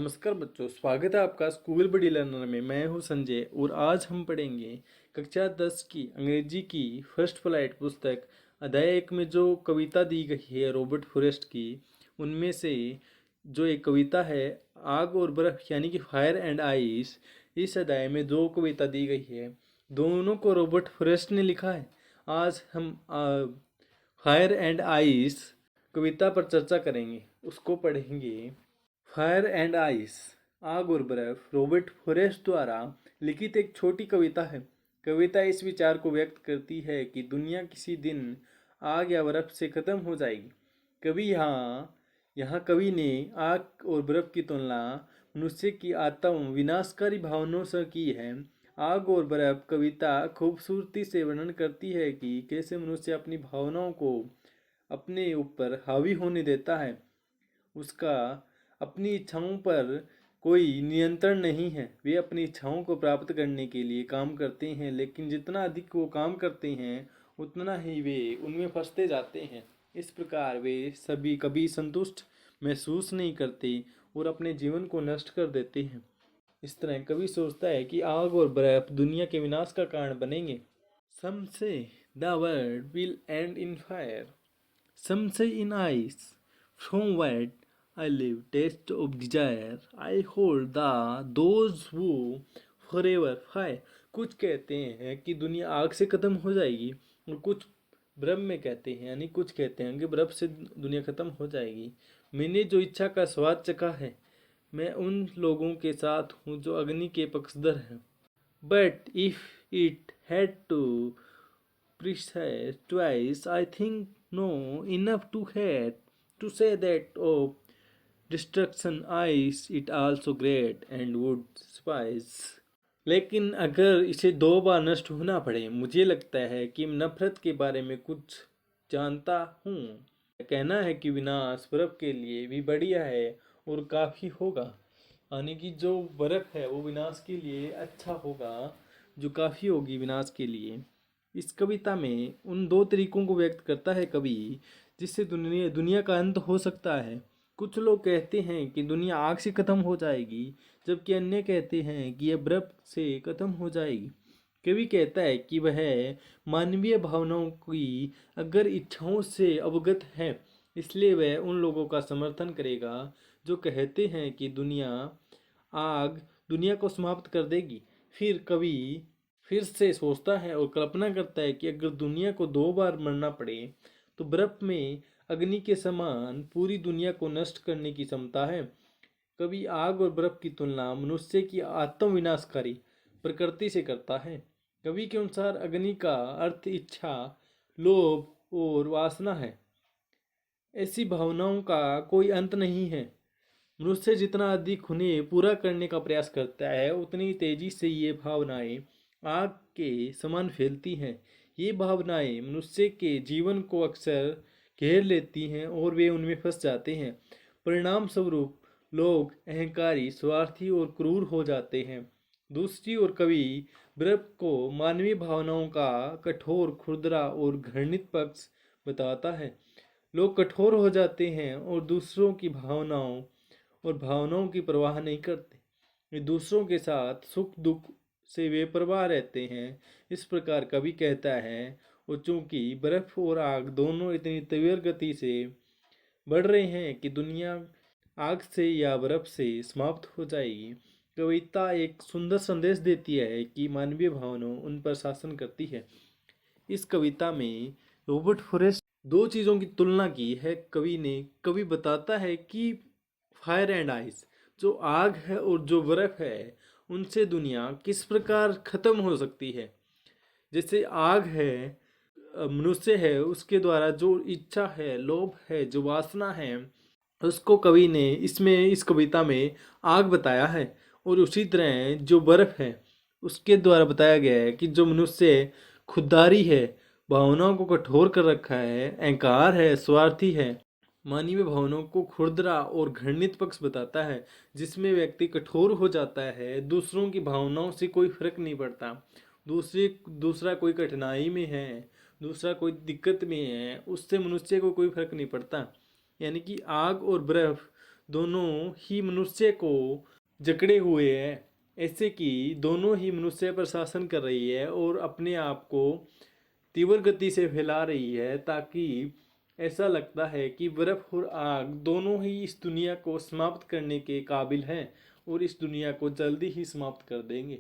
नमस्कार बच्चों, स्वागत है आपका स्कूल बडी लर्नर में। मैं हूं संजय और आज हम पढ़ेंगे कक्षा 10 की अंग्रेजी की फर्स्ट फ्लाइट पुस्तक अध्याय 1 में जो कविता दी गई है रॉबर्ट फॉरेस्ट की, उनमें से जो एक कविता है आग और बर्फ यानी कि फायर एंड आइस। इस अध्याय में दो कविता दी गई है, दोनों को रॉबर्ट फॉरेस्ट ने लिखा है। आज हम फायर एंड आइस कविता पर चर्चा करेंगे, उसको पढ़ेंगे। फायर एंड आइस, आग और बर्फ, रॉबर्ट फॉरेस्ट द्वारा लिखित एक छोटी कविता है। कविता इस विचार को व्यक्त करती है कि दुनिया किसी दिन आग या बर्फ से खत्म हो जाएगी। कवि यहाँ कवि ने आग और बर्फ की तुलना मनुष्य की आत्म विनाशकारी भावनाओं से की है। आग और बर्फ कविता खूबसूरती से वर्णन करती है कि कैसे मनुष्य अपनी भावनाओं को अपने ऊपर हावी होने देता है। उसका अपनी इच्छाओं पर कोई नियंत्रण नहीं है। वे अपनी इच्छाओं को प्राप्त करने के लिए काम करते हैं, लेकिन जितना अधिक वो काम करते हैं उतना ही वे उनमें फंसते जाते हैं। इस प्रकार वे सभी कभी संतुष्ट महसूस नहीं करते और अपने जीवन को नष्ट कर देते हैं। इस तरह कवि सोचता है कि आग और बर्फ दुनिया के विनाश का कारण बनेंगे। Some say the world will end in fire. Some say in ice. From what I live, taste of desire. I hold those who forever fire. कुछ कहते हैं कि दुनिया आग से खत्म हो जाएगी और कुछ बर्फ में कहते हैं, यानी कुछ कहते हैं कि बर्फ से दुनिया खत्म हो जाएगी। मैंने जो इच्छा का स्वाद चखा है, मैं उन लोगों के साथ हूँ जो अग्नि के पक्षधर हैं। But if it had to precise twice, I think no enough to hate to say that of destruction is it also great and would spice. लेकिन अगर इसे दो बार नष्ट होना पड़े, मुझे लगता है कि नफरत के बारे में कुछ जानता हूँ। कहना है कि विनाश बर्फ के लिए भी बढ़िया है और काफ़ी होगा, यानी कि जो बर्फ है वो विनाश के लिए अच्छा होगा, जो काफ़ी होगी विनाश के लिए। इस कविता में उन दो तरीकों को व्यक्त करता है कवि जिससे दुनिया का अंत हो सकता है। कुछ लोग कहते हैं कि दुनिया आग से खत्म हो जाएगी, जबकि अन्य कहते हैं कि यह बर्फ से खत्म हो जाएगी। कवि कहता है कि वह मानवीय भावनाओं की अगर इच्छाओं से अवगत है, इसलिए वह उन लोगों का समर्थन करेगा जो कहते हैं कि आग दुनिया को समाप्त कर देगी। फिर कवि फिर से सोचता है और कल्पना करता है कि अगर दुनिया को दो बार मरना पड़े तो बर्फ में अग्नि के समान पूरी दुनिया को नष्ट करने की क्षमता है। कवि आग और बर्फ की तुलना मनुष्य की आत्म विनाशकारी प्रकृति से करता है। कवि के अनुसार अग्नि का अर्थ इच्छा, लोभ और वासना है। ऐसी भावनाओं का कोई अंत नहीं है। मनुष्य जितना अधिक उन्हें पूरा करने का प्रयास करता है, उतनी तेजी से ये भावनाएं आग के समान फैलती हैं। ये भावनाएं मनुष्य के जीवन को अक्सर घेर लेती हैं और वे उनमें फंस जाते हैं। परिणाम स्वरूप लोग अहंकारी, स्वार्थी और क्रूर हो जाते हैं। दूसरी ओर कवि बर्फ को मानवीय भावनाओं का कठोर, खुरदरा और घृणित पक्ष बताता है। लोग कठोर हो जाते हैं और दूसरों की भावनाओं की परवाह नहीं करते। वे दूसरों के साथ सुख दुख से बेपरवाह रहते हैं। इस प्रकार कवि कहता है, और चूंकि बर्फ और आग दोनों इतनी तीव्र गति से बढ़ रहे हैं कि दुनिया आग से या बर्फ से समाप्त हो जाएगी। कविता एक सुंदर संदेश देती है कि मानवीय भावनाओं उन पर शासन करती है। इस कविता में रॉबर्ट फॉरेस्ट दो चीज़ों की तुलना की है कवि बताता है कि फायर एंड आइस, जो आग है और जो बर्फ है, उनसे दुनिया किस प्रकार खत्म हो सकती है। जैसे आग है, मनुष्य है, उसके द्वारा जो इच्छा है, लोभ है, जो वासना है, उसको कवि ने इस कविता में आग बताया है। और उसी तरह जो बर्फ है उसके द्वारा बताया गया है कि जो मनुष्य खुददारी है, भावनाओं को कठोर कर रखा है, अहंकार है, स्वार्थी है, मानवीय भावनाओं को खुरदरा और घृणित पक्ष बताता है, जिसमें व्यक्ति कठोर हो जाता है। दूसरों की भावनाओं से कोई फर्क नहीं पड़ता। दूसरा कोई कठिनाई में है, दूसरा कोई दिक्कत में है, उससे मनुष्य को कोई फर्क नहीं पड़ता। यानी कि आग और बर्फ दोनों ही मनुष्य को जकड़े हुए हैं। ऐसे कि दोनों ही मनुष्य पर शासन कर रही है और अपने आप को तीव्र गति से फैला रही है, ताकि ऐसा लगता है कि बर्फ और आग दोनों ही इस दुनिया को समाप्त करने के काबिल हैं और इस दुनिया को जल्दी ही समाप्त कर देंगे।